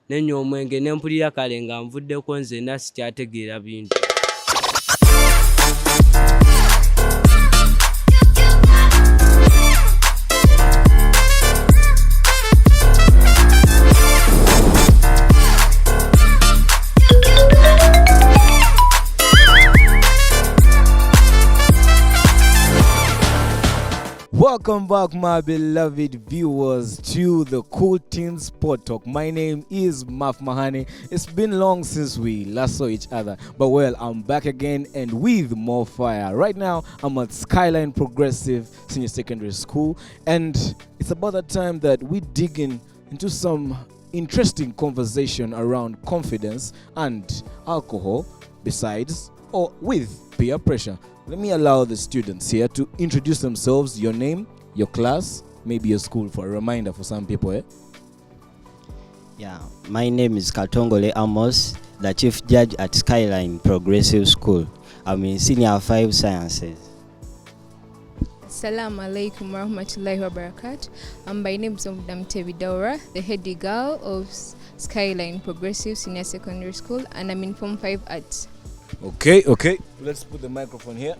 nenywa omwenge ne mpulira kale nga nvuddeko nzenna sikyategeera bintu. Welcome back, my beloved viewers, to the Cool Teenz Podtalk. My name is Maf Mahane. It's been long since we last saw each other, but well, I'm back again and with more fire. Right now, I'm at Skyline Progressive Senior Secondary School, and it's about that time that we dig into some interesting conversation around confidence and alcohol, besides or with peer pressure. Let me allow the students here to introduce themselves, your name, your class, maybe your school, for a reminder for some people. Yeah, my name is Katongole Amos, the Chief Judge at Skyline Progressive School. I'm in Senior 5 Sciences. Assalamu alaikum warahmatullahi wabarakatuh. By name is Mtevi Daura, the head girl of Skyline Progressive Senior Secondary School, and I'm in Form 5 Arts. Okay. Let's put the microphone here.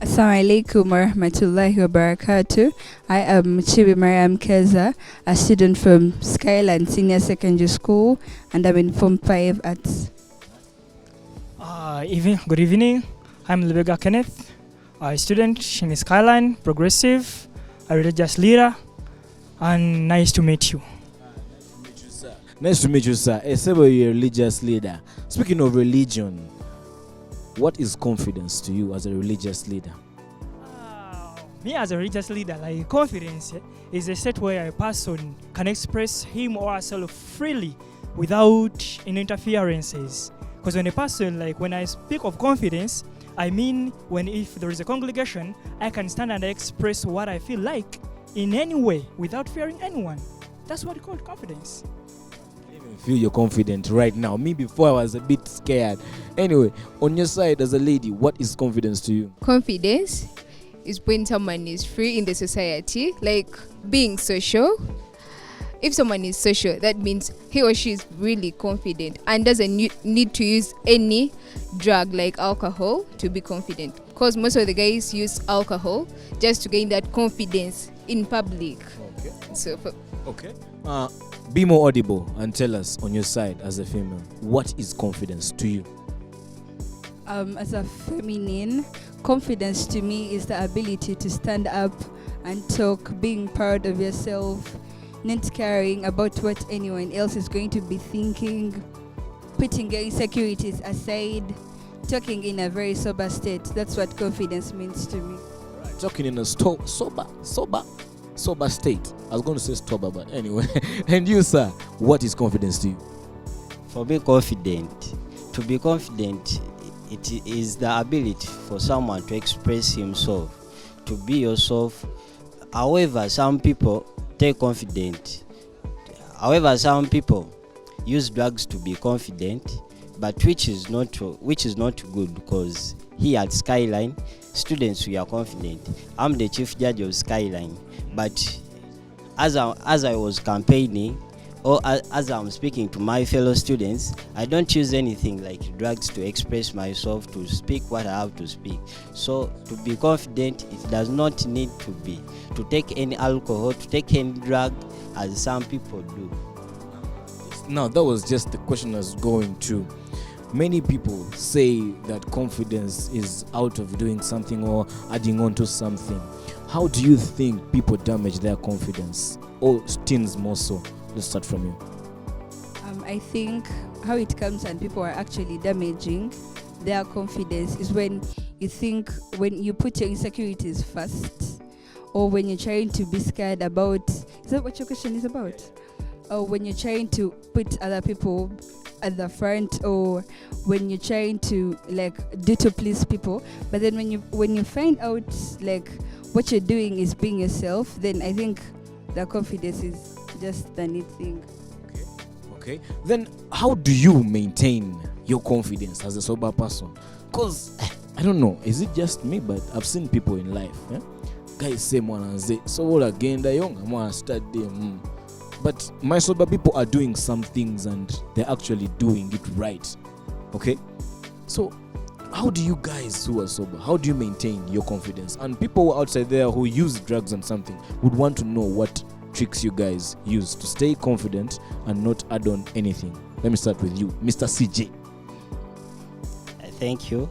Assalamu alaikum warahmatullahi wabarakatuh. I am Chibi Mariam Keza, a student from Skyline Senior Secondary School, and I'm in Form 5 Arts. Good evening. I'm Lebega Kenneth, a student in Skyline Progressive, a religious leader, and nice to meet you. Nice to meet you, sir. A several-year religious leader. Speaking of religion, what is confidence to you as a religious leader? Me as a religious leader, like confidence is a state where a person can express him or herself freely without any interferences. Because when a person, like when I speak of confidence, I mean when if there is a congregation, I can stand and express what I feel like in any way without fearing anyone. That's what we call confidence. Feel you're confident right now. Me before I was a bit scared. Anyway, on your side as a lady, what is confidence to you? Confidence is when someone is free in the society, like being social. If someone is social, that means he or she is really confident and doesn't need to use any drug like alcohol to be confident. Because most of the guys use alcohol just to gain that confidence in public. Okay. Be more audible and tell us on your side as a female, what is confidence to you? As a feminine, confidence to me is the ability to stand up and talk, being proud of yourself, not caring about what anyone else is going to be thinking, putting your insecurities aside, talking in a very sober state. That's what confidence means to me. Right. Talking in a sober state. I was going to say sober, but anyway. And you, sir, what is confidence to you? To be confident, it is the ability for someone to express himself, to be yourself. However, some people take confident. However, some people use drugs to be confident, but which is not good, because here at Skyline, students, we are confident. I'm the chief judge of Skyline, but as I was campaigning, or as I'm speaking to my fellow students, I don't use anything like drugs to express myself, to speak what I have to speak. So to be confident, it does not need to take any alcohol, to take any drug, as some people do. Now, that was just the question I was going to. Many people say that confidence is out of doing something or adding on to something. How do you think people damage their confidence, or teens more so? Let's start from you. I think how it comes and people are actually damaging their confidence is when you put your insecurities first, or when you're trying to be scared about. Is that what your question is about? Or when you're trying to put other people at the front, or when you're trying to do to please people, but then when you find out what you're doing is being yourself, then I think the confidence is just the neat thing. Okay. Then how do you maintain your confidence as a sober person? Because I don't know, is it just me? But I've seen people in life, guys say mwana nze so agenda yonga mwana study But my sober people are doing some things and they're actually doing it right. Okay? So how do you guys who are sober, how do you maintain your confidence? And people outside there who use drugs and something would want to know what tricks you guys use to stay confident and not add on anything. Let me start with you, Mr. CJ. Thank you.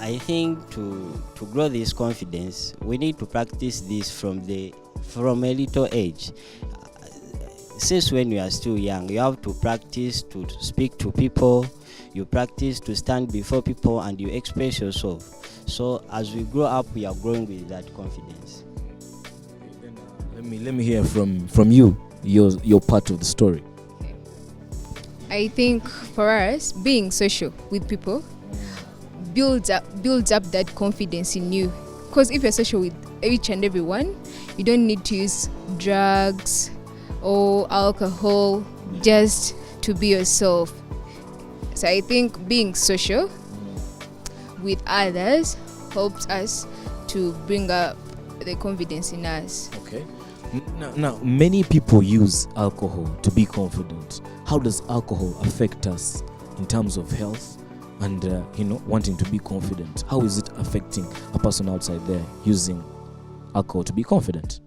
I think to grow this confidence, we need to practice this from a little age. Since when you are still young, you have to practice to speak to people, you practice to stand before people, and you express yourself. So as we grow up, we are growing with that confidence. Let me hear from you, your part of the story. I think for us, being social with people builds up that confidence in you. Because if you're social with each and everyone, you don't need to use drugs or alcohol just to be yourself. So I think being social with others helps us to bring up the confidence in us. Okay. Now, many people use alcohol to be confident. How does alcohol affect us in terms of health and wanting to be confident? How is it affecting a person outside there using alcohol to be confident?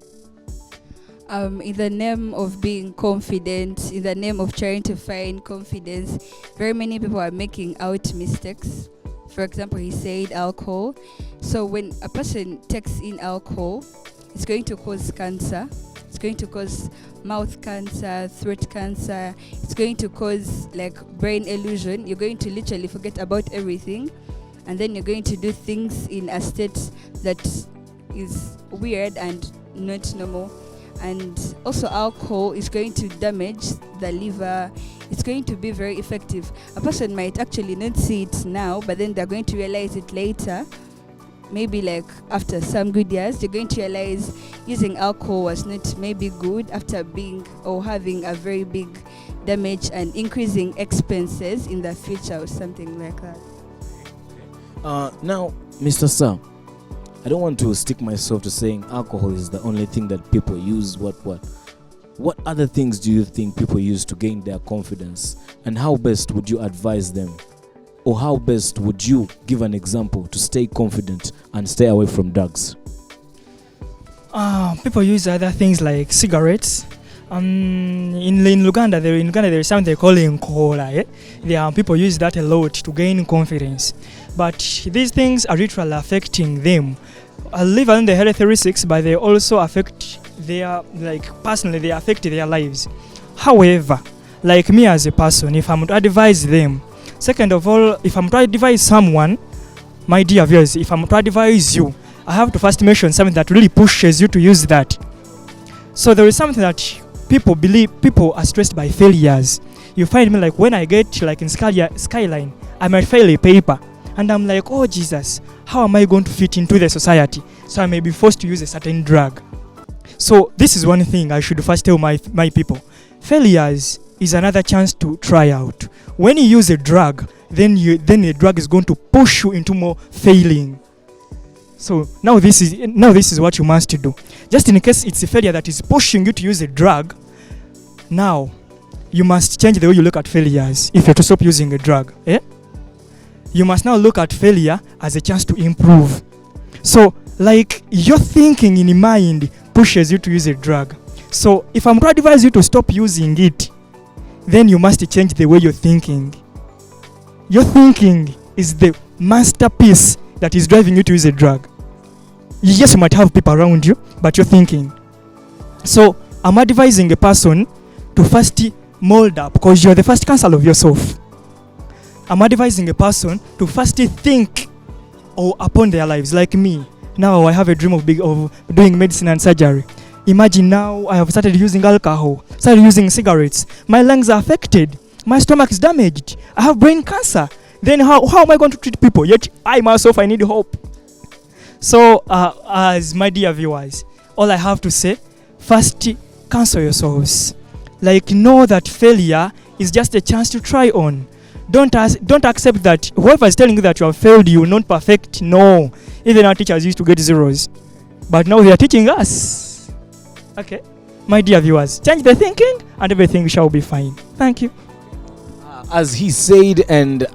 In the name of being confident, in the name of trying to find confidence, very many people are making out mistakes. For example, he said alcohol. So when a person takes in alcohol, it's going to cause cancer. It's going to cause mouth cancer, throat cancer. It's going to cause like brain illusion. You're going to literally forget about everything. And then you're going to do things in a state that is weird and not normal. And also alcohol is going to damage the liver. It's going to be very effective. A person might actually not see it now, but then they're going to realize it later. Maybe like after some good years, they're going to realize using alcohol was not maybe good after being or having a very big damage and increasing expenses in the future or something like that. Now, Mr. Sam, I don't want to stick myself to saying alcohol is the only thing that people use. What other things do you think people use to gain their confidence? And how best would you advise them? Or how best would you give an example to stay confident and stay away from drugs? People use other things like cigarettes. In Uganda, there is something they call cola. People use that a lot to gain confidence. But these things are literally affecting them. I live on the health risks, but they also affect personally, they affect their lives. However, like me as a person, if I'm to advise them, second of all, if I'm to advise someone, my dear viewers, if I'm to advise you, I have to first mention something that really pushes you to use that. So there is something that people are stressed by failures. You find me like when I get like in Skyline, I might fail a paper. And I'm like, oh Jesus, how am I going to fit into the society? So I may be forced to use a certain drug. So this is one thing I should first tell my people. Failures is another chance to try out. When you use a drug, then the drug is going to push you into more failing. So now this is what you must do. Just in case it's a failure that is pushing you to use a drug, now you must change the way you look at failures if you're to stop using a drug. You must now look at failure as a chance to improve. So like your thinking in your mind pushes you to use a drug. So if I'm to advise you to stop using it, then you must change the way you're thinking. Your thinking is the masterpiece that is driving you to use a drug. Yes, you might have people around you, but you're thinking. So I'm advising a person to first mold up, because you're the first counselor of yourself. I'm advising a person to first think upon their lives. Like me, now I have a dream of doing medicine and surgery. Imagine now I have started using alcohol, started using cigarettes. My lungs are affected. My stomach is damaged. I have brain cancer. Then how am I going to treat people? Yet I myself, I need hope. So as my dear viewers, all I have to say, first counsel yourselves. Like know that failure is just a chance to try on. Don't accept that whoever is telling you that you have failed, you will not perfect. No. Even our teachers used to get zeros. But now they are teaching us. Okay. my dear viewers, change the thinking and everything shall be fine. Thank you. As he said, and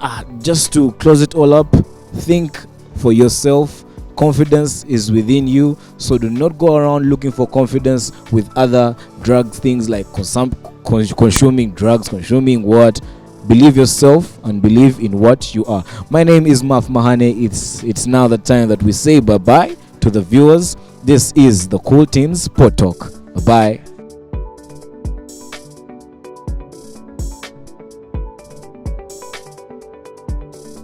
just to close it all up, think for yourself. Confidence is within you, so do not go around looking for confidence with other drug things like consuming drugs, consuming what. Believe yourself and believe in what you are. My name is Maf Mahane. It's now the time that we say bye bye to the viewers. This is the Cool Teenz Podtalk. Bye bye.